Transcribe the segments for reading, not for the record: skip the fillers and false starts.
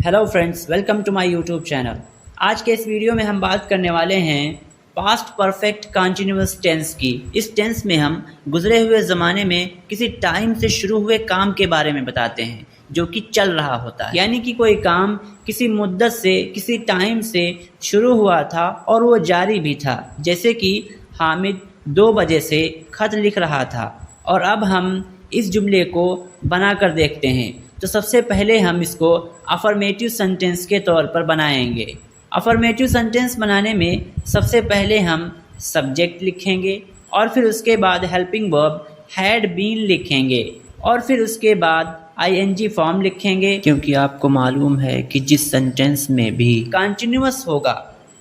Hello friends, welcome to my YouTube channel. आज के इस वीडियो में हम बात करने वाले हैं पास्ट परफेक्ट कंटिन्यूअस टेंस की। इस टेंस में हम गुजरे हुए ज़माने में किसी टाइम से शुरू हुए काम के बारे में बताते हैं जो कि चल रहा होता है, यानी कि कोई काम किसी मुद्दत से किसी टाइम से शुरू हुआ था और वो जारी भी था। जैसे कि हामिद 2 बजे से ख़त लिख रहा था और अब हम इस जुमले को बनाकर देखते हैं। तो सबसे पहले हम इसको अफर्मेटिव सेंटेंस के तौर पर बनाएंगे। अफर्मेटिव सेंटेंस बनाने में सबसे पहले हम सब्जेक्ट लिखेंगे और फिर उसके बाद हेल्पिंग वर्ब हैड बीन लिखेंगे और फिर उसके बाद आईएनजी फॉर्म लिखेंगे, क्योंकि आपको मालूम है कि जिस सेंटेंस में भी कंटिन्यूअस होगा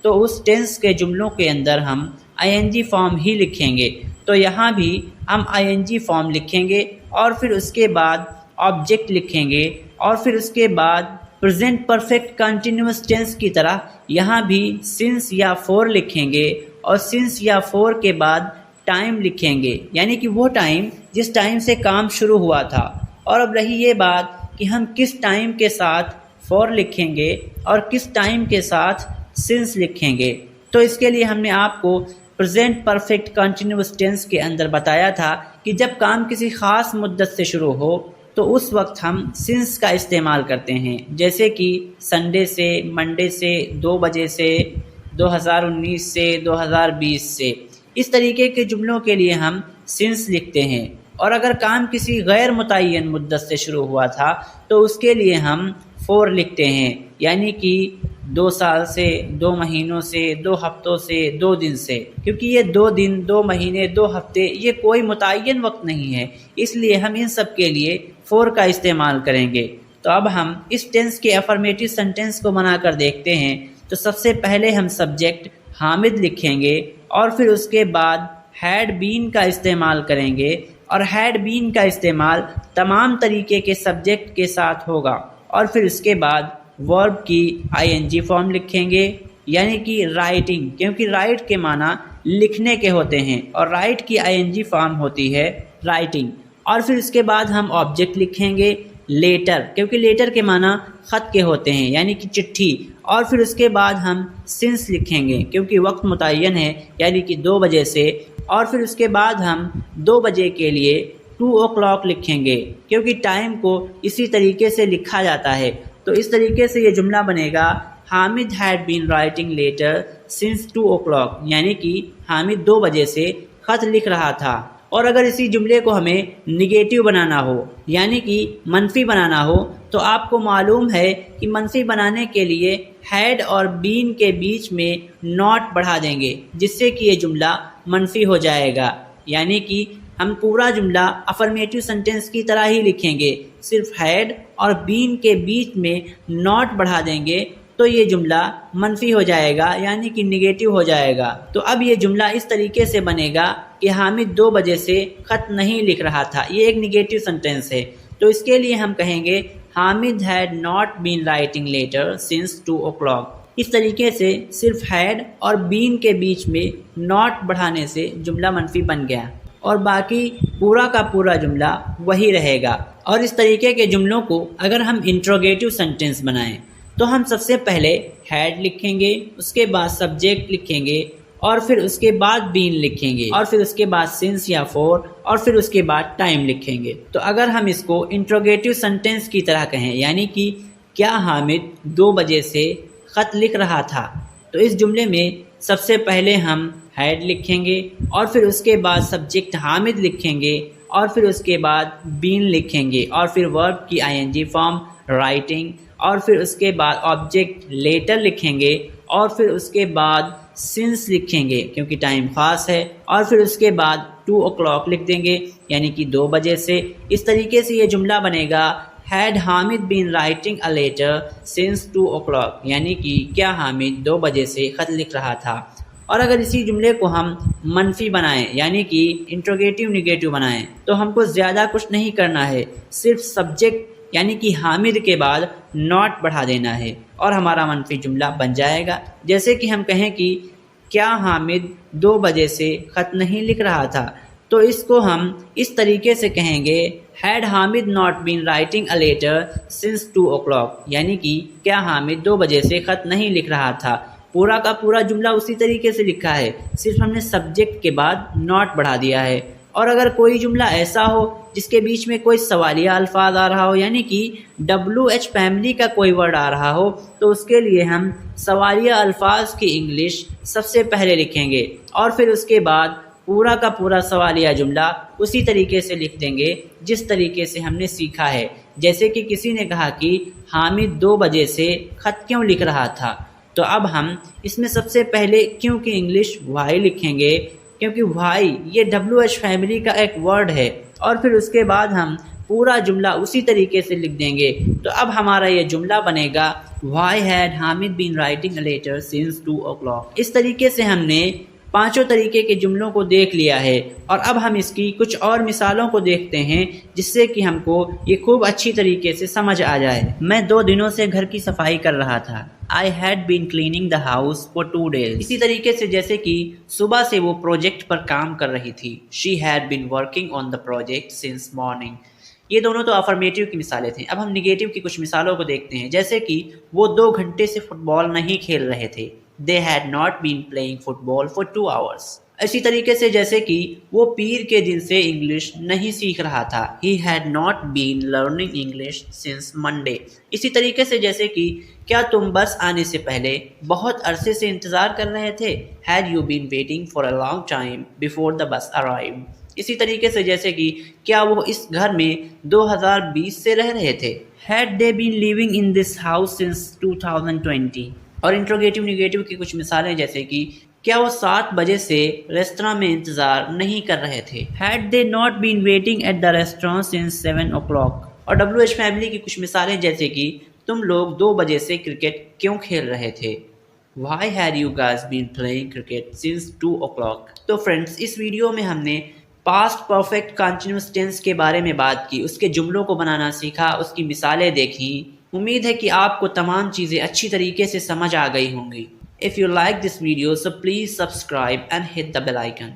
तो उस टेंस के जुमलों के अंदर हम आईएनजी फॉर्म ही लिखेंगे। तो यहाँ भी हम आईएनजी फॉर्म लिखेंगे और फिर उसके बाद ऑब्जेक्ट लिखेंगे और फिर उसके बाद प्रेजेंट परफेक्ट कंटिन्यूअस टेंस की तरह यहाँ भी सिंस या फॉर लिखेंगे और सिंस या फॉर के बाद टाइम लिखेंगे, यानी कि वो टाइम जिस टाइम से काम शुरू हुआ था। और अब रही ये बात कि हम किस टाइम के साथ फॉर लिखेंगे और किस टाइम के साथ सिंस लिखेंगे। तो इसके लिए हमने आपको प्रेजेंट परफेक्ट कंटिन्यूअस टेंस के अंदर बताया था कि जब काम किसी ख़ास मुद्दत से शुरू हो तो उस वक्त हम सिंस का इस्तेमाल करते हैं। जैसे कि संडे से, मंडे से, 2 बजे से, 2019 से, 2020 से, इस तरीके के जुमलों के लिए हम सिंस लिखते हैं। और अगर काम किसी गैर मुतय्यन मुद्दत से शुरू हुआ था तो उसके लिए हम फॉर लिखते हैं, यानी कि 2 साल से, 2 महीनों से, 2 हफ्तों से, 2 दिन से, क्योंकि ये 2 दिन, 2 महीने, 2 हफ्ते ये कोई मुतय्यन वक्त नहीं है, इसलिए हम इन सब के लिए फॉर का इस्तेमाल करेंगे। तो अब हम इस टेंस के अफर्मेटिव सेंटेंस को बनाकर देखते हैं। तो सबसे पहले हम सब्जेक्ट हामिद लिखेंगे और फिर उसके बाद हैड बीन का इस्तेमाल करेंगे और हैड बीन का इस्तेमाल तमाम तरीके के सब्जेक्ट के साथ होगा। और फिर उसके बाद वर्ब की आईएनजी फॉर्म लिखेंगे, यानी कि राइटिंग, क्योंकि राइट के माना लिखने के होते हैं और राइट की आईएनजी फॉर्म होती है राइटिंग। और फिर उसके बाद हम ऑब्जेक्ट लिखेंगे लेटर, क्योंकि लेटर के माना ख़त के होते हैं, यानी कि चिट्ठी। और फिर उसके बाद हम सिंस लिखेंगे, क्योंकि वक्त मुतय्यन है, यानी कि 2 बजे से। और फिर उसके बाद हम 2 बजे के लिए 2 o'clock लिखेंगे, क्योंकि टाइम को इसी तरीके से लिखा जाता है। तो इस तरीके से ये जुमला बनेगा, Hamid had been writing letter since 2 o'clock, यानी कि हामिद 2 बजे से ख़त लिख रहा था। और अगर इसी जुमले को हमें निगेटिव बनाना हो, यानी कि मनफी बनाना हो, तो आपको मालूम है कि मनफी बनाने के लिए हैड और बीन के बीच में नॉट बढ़ा देंगे, जिससे कि ये जुमला मनफी हो जाएगा। यानी कि हम पूरा जुमला अफर्मेटिव सेंटेंस की तरह ही लिखेंगे, सिर्फ हैड और बीन के बीच में नॉट बढ़ा देंगे तो ये जुमला मनफी हो जाएगा, यानी कि निगेटिव हो जाएगा। तो अब ये जुमला इस तरीके से बनेगा कि हामिद 2 बजे से ख़त नहीं लिख रहा था, ये एक निगेटिव सेंटेंस है। तो इसके लिए हम कहेंगे Hamid had not been writing letter since 2 o'clock। इस तरीके से सिर्फ हैड और बीन के बीच में नॉट बढ़ाने से जुमला मनफी बन गया और बाकी पूरा का पूरा जुमला वही रहेगा। और इस तरीके के जुमलों को अगर हम इंट्रोगेटिव सेंटेंस बनाएं तो हम सबसे पहले हैड लिखेंगे, उसके बाद सब्जेक्ट लिखेंगे और फिर उसके बाद बीन लिखेंगे और फिर उसके बाद सिंस या फॉर और फिर उसके बाद टाइम लिखेंगे। तो अगर हम इसको इंट्रोगेटिव सेंटेंस की तरह कहें, यानी कि क्या हामिद 2 बजे से ख़त लिख रहा था, तो इस जुमले में सबसे पहले हम हैड लिखेंगे और फिर उसके बाद सब्जेक्ट हामिद लिखेंगे और फिर उसके बाद बीन लिखेंगे और फिर वर्ब की आईएनजी फॉर्म राइटिंग और फिर उसके बाद ऑब्जेक्ट लेटर लिखेंगे और फिर उसके बाद सिंस लिखेंगे, क्योंकि टाइम ख़ास है, और फिर उसके बाद 2 o'clock लिख देंगे, यानी कि 2 बजे से। इस तरीके से ये जुमला बनेगा, had Hamid been writing a letter since 2 o'clock, यानी कि क्या हामिद 2 बजे से ख़त लिख रहा था। और अगर इसी जुमले को हम मनफी बनाएं, यानी कि इंट्रोगेटिव निगेटिव बनाएं, तो हमको ज़्यादा कुछ नहीं करना है, सिर्फ सब्जेक्ट यानी कि हामिद के बाद नॉट बढ़ा देना है और हमारा मनफी जुमला बन जाएगा। जैसे कि हम कहें कि क्या हामिद 2 बजे से ख़त नहीं लिख रहा था, تو اس کو ہم اس طریقے سے کہیں گے had Hamid not been writing a letter since 2 o'clock، یعنی کہ کیا حامد 2 بجے سے خط نہیں لکھ رہا تھا۔ پورا کا پورا جملہ اسی طریقے سے لکھا ہے، صرف ہم نے سبجیکٹ کے بعد ناٹ بڑھا دیا ہے۔ اور اگر کوئی جملہ ایسا ہو جس کے بیچ میں کوئی سوالیہ الفاظ آ رہا ہو، یعنی کہ WH فیملی کا کوئی ورڈ آ رہا ہو، تو اس کے لیے ہم سوالیہ الفاظ کی انگلش سب سے پہلے لکھیں گے اور پھر اس کے بعد پورا کا پورا سوالیہ جملہ اسی طریقے سے لکھ دیں گے جس طریقے سے ہم نے سیکھا ہے۔ جیسے کہ کسی نے کہا کہ حامد 2 بجے سے خط کیوں لکھ رہا تھا، تو اب ہم اس میں سب سے پہلے کیوں کی انگلش وائی لکھیں گے، کیونکہ وائی یہ WH فیملی کا ایک ورڈ ہے، اور پھر اس کے بعد ہم پورا جملہ اسی طریقے سے لکھ دیں گے۔ تو اب ہمارا یہ جملہ بنے گا Why had Hamid been writing a letter since 2 o'clock۔ اس طریقے سے ہم نے 5 طریقے کے جملوں کو دیکھ لیا ہے، اور اب ہم اس کی کچھ اور مثالوں کو دیکھتے ہیں جس سے کہ ہم کو یہ خوب اچھی طریقے سے سمجھ آ جائے۔ میں 2 دنوں سے گھر کی صفائی کر رہا تھا۔ I had been cleaning the house for 2 days۔ اسی طریقے سے جیسے کہ صبح سے وہ پروجیکٹ پر کام کر رہی تھی۔ She had been working on the project since morning۔ یہ دونوں تو افرمیٹیو کی مثالیں تھیں۔ اب ہم نگیٹیو کی کچھ مثالوں کو دیکھتے ہیں، جیسے کہ وہ 2 گھنٹے سے فٹ بال نہیں کھیل رہے تھے۔ They had not been playing football for 2 hours۔ اسی طریقے سے جیسے کہ وہ پیر کے دن سے انگلش نہیں سیکھ رہا تھا۔ He had not been learning English since Monday۔ اسی طریقے سے جیسے کہ کیا تم بس آنے سے پہلے بہت عرصے سے انتظار کر رہے تھے۔ Had you been waiting for a long time before the bus arrived۔ اسی طریقے سے جیسے کہ کیا وہ اس گھر میں 2020 سے رہ رہے تھے۔ Had they been living in this house since 2020۔ اور انٹروگیٹو نگیٹو کی کچھ مثالیں جیسے کہ کیا وہ 7 بجے سے ریستوراں میں انتظار نہیں کر رہے تھے۔ Had they not been waiting at the restaurant since 7 o'clock۔ اور WH فیملی کی کچھ مثالیں جیسے کہ تم لوگ 2 بجے سے کرکٹ کیوں کھیل رہے تھے۔ Why had you guys been playing cricket since 2 o'clock۔ تو فرینڈز، اس ویڈیو میں ہم نے پاسٹ پرفیکٹ کنٹینیوس ٹینس کے بارے میں بات کی، اس کے جملوں کو بنانا سیکھا، اس کی مثالیں دیکھی۔ امید ہے کہ آپ کو تمام چیزیں اچھی طریقے سے سمجھ آ گئی ہوں گی۔ If you like this video, so please subscribe and hit the bell icon۔